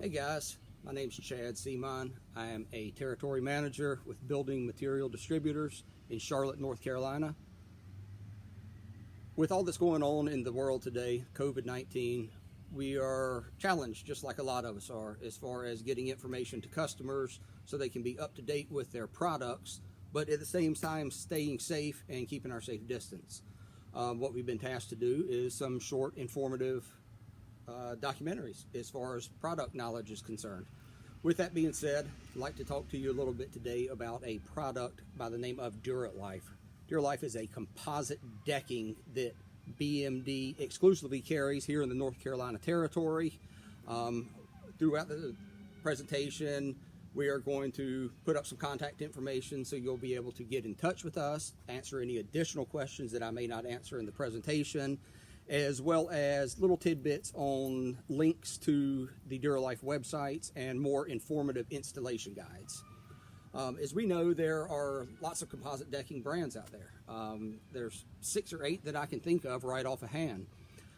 Hey guys, my name's Chad Seaman. I am a territory manager with Building Material Distributors in Charlotte, North Carolina. With all that's going on in the world today, COVID-19, we are challenged, just like a lot of us are, as far as getting information to customers so they can be up to date with their products, but at the same time staying safe and keeping our safe distance. What we've been tasked to do is some short, informative documentaries as far as product knowledge is concerned. With that being said, I'd like to talk to you a little bit today about a product by the name of Duralife. Duralife is a composite decking that BMD exclusively carries here in the North Carolina territory. Throughout the presentation, we are going to put up some contact information so you'll be able to get in touch with us, answer any additional questions that I may not answer in the presentation, as well as little tidbits on links to the Duralife websites and more informative installation guides. As we know, there are lots of composite decking brands out there. There's 6 or 8 that I can think of right off a hand.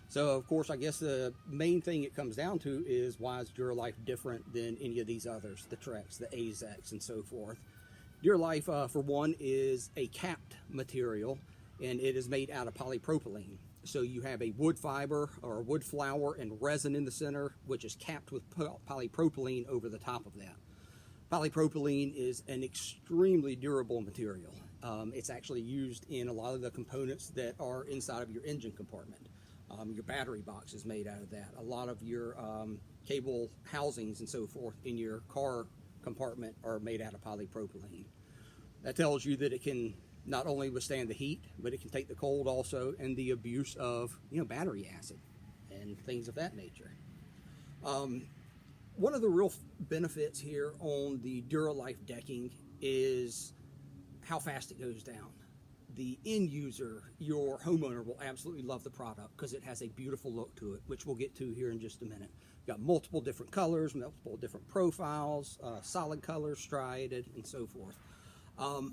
So, of course, I guess the main thing it comes down to is, why is Duralife different than any of these others, the Trex, the AZEKs, and so forth? Duralife, for one, is a capped material, and it is made out of polypropylene. So you have a wood fiber or wood flour and resin in the center, which is capped with polypropylene over the top of that. Polypropylene is an extremely durable material. It's actually used in a lot of the components that are inside of your engine compartment. Your battery box is made out of that. A lot of your cable housings and so forth in your car compartment are made out of polypropylene. That tells you that it can not only withstand the heat, but it can take the cold also, and the abuse of, battery acid and things of that nature. One of the real benefits here on the Duralife decking is how fast it goes down. The end user, your homeowner, will absolutely love the product because it has a beautiful look to it, which we'll get to here in just a minute. Got multiple different colors, multiple different profiles, solid colors, striated, and so forth.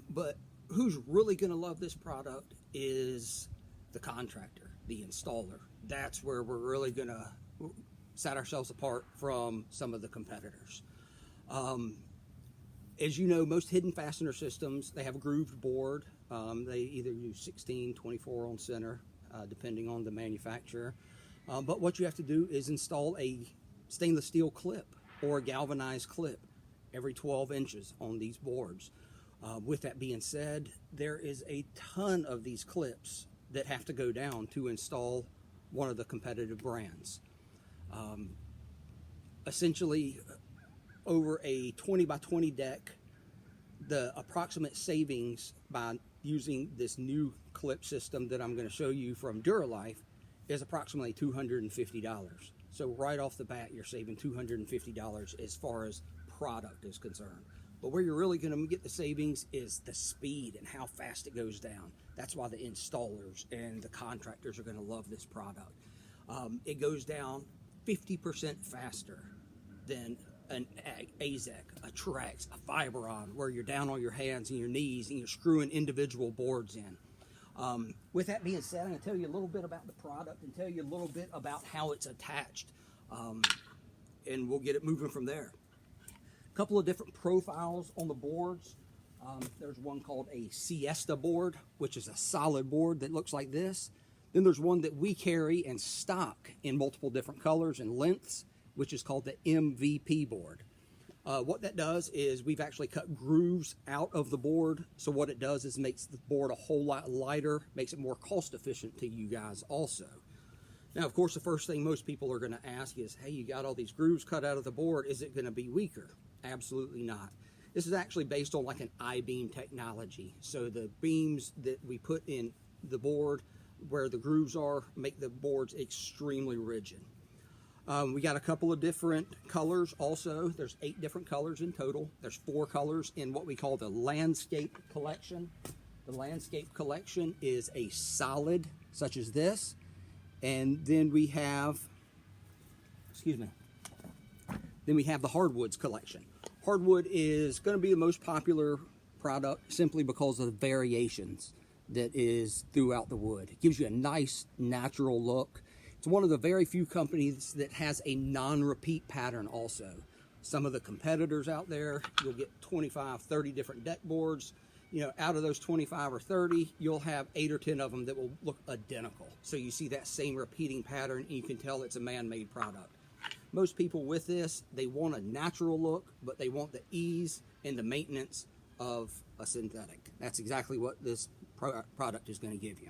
But who's really going to love this product is the contractor, the installer. That's where we're really going to set ourselves apart from some of the competitors. As you know, most hidden fastener systems, they have a grooved board. They either use 16, 24 on center, depending on the manufacturer. But what you have to do is install a stainless steel clip or a galvanized clip every 12 inches on these boards. With that being said, there is a ton of these clips that have to go down to install one of the competitive brands. Essentially, over a 20 by 20 deck, the approximate savings by using this new clip system that I'm going to show you from Duralife is approximately $250. So right off the bat, you're saving $250 as far as product is concerned. But where you're really going to get the savings is the speed and how fast it goes down. That's why the installers and the contractors are going to love this product. It goes down 50% faster than an AZEK, a Trex, a Fiberon, where you're down on your hands and your knees and you're screwing individual boards in. With that being said, I'm going to tell you a little bit about the product and tell you a little bit about how it's attached, and we'll get it moving from there. A couple of different profiles on the boards. There's one called a Siesta board, which is a solid board that looks like this. Then there's one that we carry and stock in multiple different colors and lengths, which is called the MVP board. What that does is we've actually cut grooves out of the board. So what it does is makes the board a whole lot lighter, makes it more cost efficient to you guys also. Now, of course, the first thing most people are going to ask is, hey, you got all these grooves cut out of the board. Is it going to be weaker? Absolutely not. This is actually based on like an I-beam technology. So the beams that we put in the board where the grooves are make the boards extremely rigid. We got a couple of different colors also. There's 8 different colors in total. There's 4 colors in what we call the landscape collection. The landscape collection is a solid, such as this. And then we have, then we have the hardwoods collection. Hardwood is going to be the most popular product simply because of the variations that is throughout the wood. It gives you a nice natural look. It's one of the very few companies that has a non-repeat pattern also. Some of the competitors out there, you'll get 25, 30 different deck boards. You know, out of those 25 or 30, you'll have 8 or 10 of them that will look identical. So you see that same repeating pattern, and you can tell it's a man-made product. Most people with this, they want a natural look, but they want the ease and the maintenance of a synthetic. That's exactly what this product is going to give you.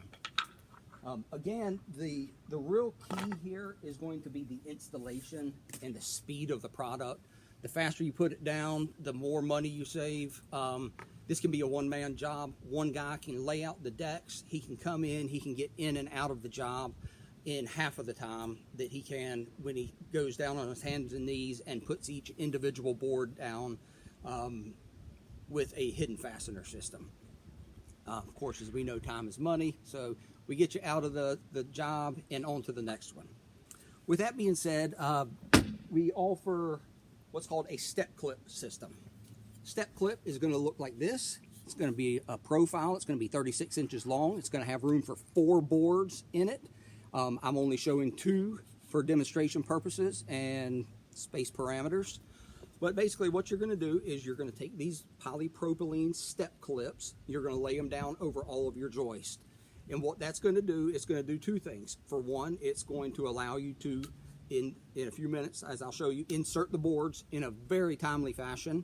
Again, the real key here is going to be the installation and the speed of the product. The faster you put it down, the more money you save. This can be a one-man job. One guy can lay out the decks. He can come in, he can get in and out of the job in half of the time that he can when he goes down on his hands and knees and puts each individual board down with a hidden fastener system. Of course, as we know, time is money, so we get you out of the job and on to the next one. With that being said, we offer what's called a step clip system. Step clip is going to look like this. It's going to be a profile. It's going to be 36 inches long. It's going to have room for 4 boards in it. I'm only showing 2 for demonstration purposes and space parameters. But basically what you're going to do is you're going to take these polypropylene step clips, you're going to lay them down over all of your joists. And what that's going to do, it's going to do 2 things. For one, it's going to allow you to, in a few minutes, as I'll show you, insert the boards in a very timely fashion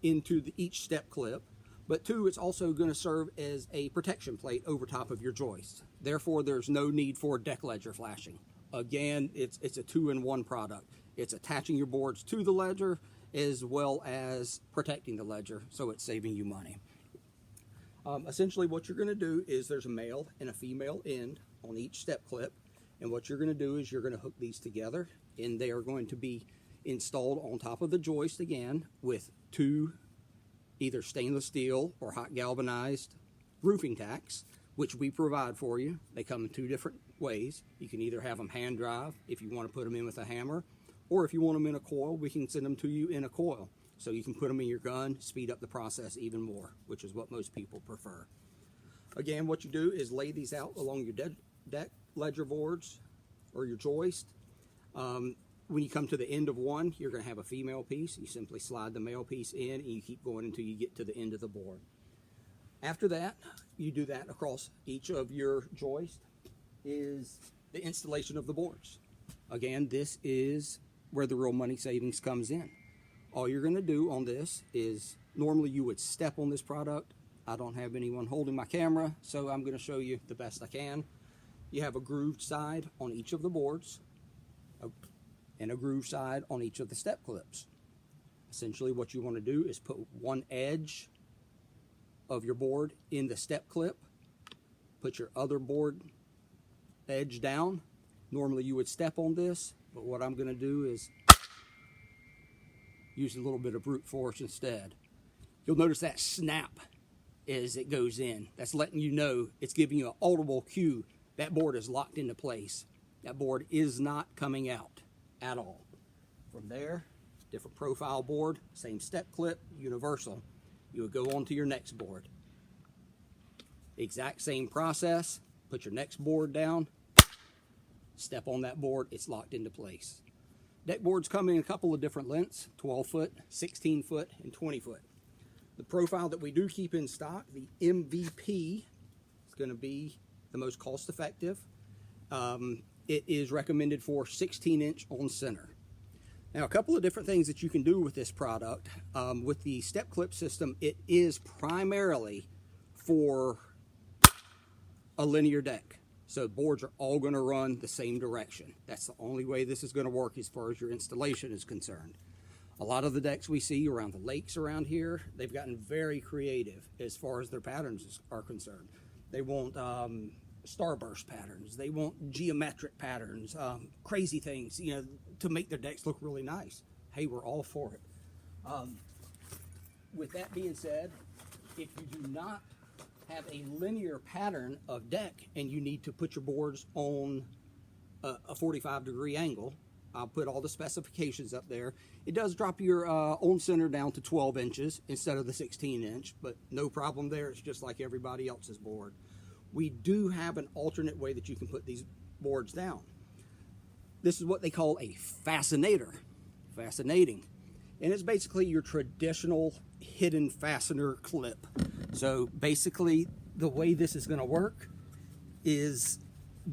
into each step clip. But 2, it's also going to serve as a protection plate over top of your joists. Therefore, there's no need for deck ledger flashing. Again, it's a 2-in-1 product. It's attaching your boards to the ledger as well as protecting the ledger, so it's saving you money. Essentially what you're going to do is there's a male and a female end on each step clip, and what you're going to do is you're going to hook these together, and they are going to be installed on top of the joist again with 2 either stainless steel or hot galvanized roofing tacks, which we provide for you. They come in 2 different ways. You can either have them hand drive if you want to put them in with a hammer, or if you want them in a coil, we can send them to you in a coil. So you can put them in your gun, speed up the process even more, which is what most people prefer. Again, what you do is lay these out along your deck ledger boards or your joist. When you come to the end of one, you're going to have a female piece. You simply slide the male piece in, and you keep going until you get to the end of the board. After that, you do that across each of your joists, is the installation of the boards. Again, this is where the real money savings comes in. All you're going to do on this is, normally you would step on this product. I don't have anyone holding my camera, so I'm going to show you the best I can. You have a grooved side on each of the boards, and a groove side on each of the step clips. Essentially what you want to do is put one edge of your board in the step clip, put your other board edge down. Normally you would step on this, but what I'm going to do is use a little bit of brute force instead. You'll notice that snap as it goes in. That's letting you know, it's giving you an audible cue. That board is locked into place. That board is not coming out at all. From there, different profile board, same step clip, universal. You would go on to your next board. Exact same process. Put your next board down, step on that board, it's locked into place. Deck boards come in a couple of different lengths, 12 foot, 16 foot, and 20 foot. The profile that we do keep in stock, the MVP, is going to be the most cost effective. It is recommended for 16-inch on center. Now, a couple of different things that you can do with this product. With the step clip system, it is primarily for a linear deck. So boards are all going to run the same direction. That's the only way this is going to work as far as your installation is concerned. A lot of the decks we see around the lakes around here, they've gotten very creative as far as their patterns are concerned. They want starburst patterns. They want geometric patterns, crazy things, you know, to make their decks look really nice. Hey, we're all for it. With that being said, if you do not have a linear pattern of deck and you need to put your boards on a 45-degree angle, I'll put all the specifications up there. It does drop your on center down to 12 inches instead of the 16-inch, but no problem there. It's just like everybody else's board. We do have an alternate way that you can put these boards down. This is what they call a fascinator. Fascinating. And it's basically your traditional hidden fastener clip. So basically the way this is going to work is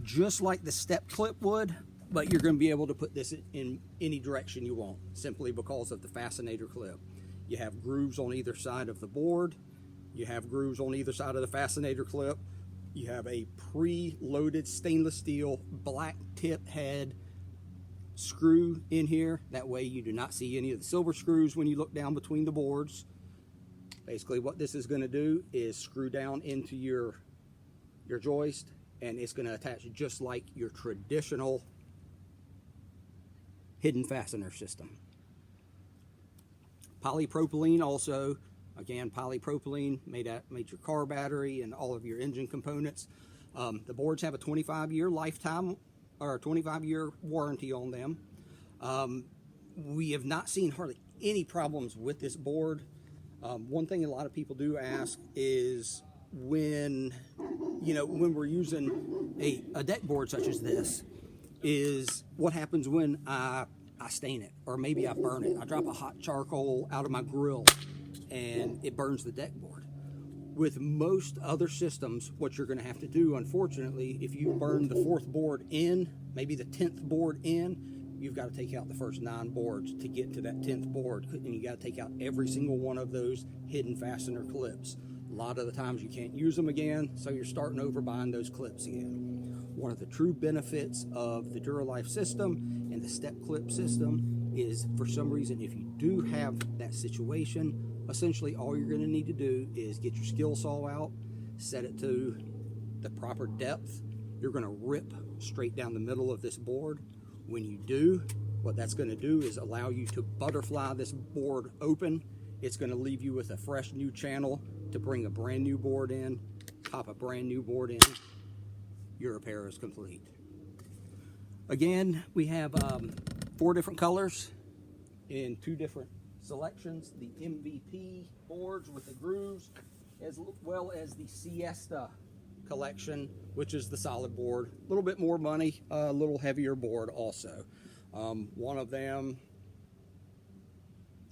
just like the step clip would, but you're going to be able to put this in any direction you want, simply because of the fascinator clip. You have grooves on either side of the board. You have grooves on either side of the fascinator clip. You have a pre-loaded stainless steel black tip head screw in here. That way you do not see any of the silver screws when you look down between the boards. Basically what this is going to do is screw down into your joist, and it's going to attach just like your traditional hidden fastener system. Polypropylene also, again, polypropylene made your car battery and all of your engine components. The boards have a 25-year lifetime or a 25-year warranty on them. We have not seen hardly any problems with this board. One thing a lot of people do ask is when we're using a deck board such as this, is what happens when I stain it, or maybe I burn it. I drop a hot charcoal out of my grill and it burns the deck board. With most other systems, what you're going to have to do, unfortunately, if you burn the 4th board in, maybe the 10th board in, you've got to take out the first 9 boards to get to that 10th board, and you got to take out every single one of those hidden fastener clips. A lot of the times you can't use them again, so you're starting over buying those clips again. One of the true benefits of the Duralife system and the step clip system is, for some reason, if you do have that situation, essentially all you're going to need to do is get your skill saw out, set it to the proper depth. You're going to rip straight down the middle of this board. When you do, what that's going to do is allow you to butterfly this board open. It's going to leave you with a fresh new channel to bring a brand new board in, pop a brand new board in. Your repair is complete. Again, we have 4 different colors in 2 different selections. The MVP boards with the grooves, as well as the Siesta collection, which is the solid board. A little bit more money, a little heavier board also. One of them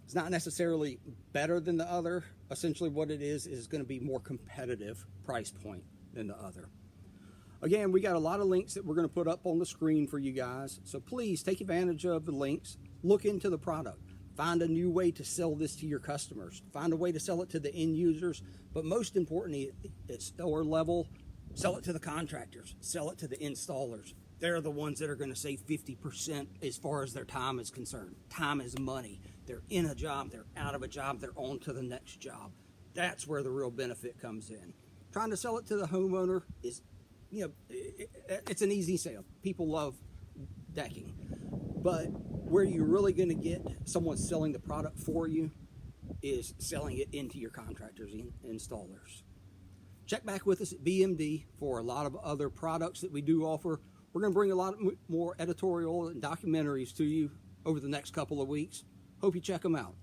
is not necessarily better than the other. Essentially what it is going to be more competitive price point than the other. Again, we got a lot of links that we're going to put up on the screen for you guys, so please take advantage of the links. Look into the product. Find a new way to sell this to your customers. Find a way to sell it to the end users, but most importantly, at store level, sell it to the contractors, sell it to the installers. They're the ones that are going to save 50% as far as their time is concerned. Time is money. They're in a job, they're out of a job, they're on to the next job. That's where the real benefit comes in. Trying to sell it to the homeowner is, it's an easy sale. People love decking. But where you're really going to get someone selling the product for you is selling it into your contractors and installers. Check back with us at BMD for a lot of other products that we do offer. We're going to bring a lot more editorial and documentaries to you over the next couple of weeks. Hope you check them out.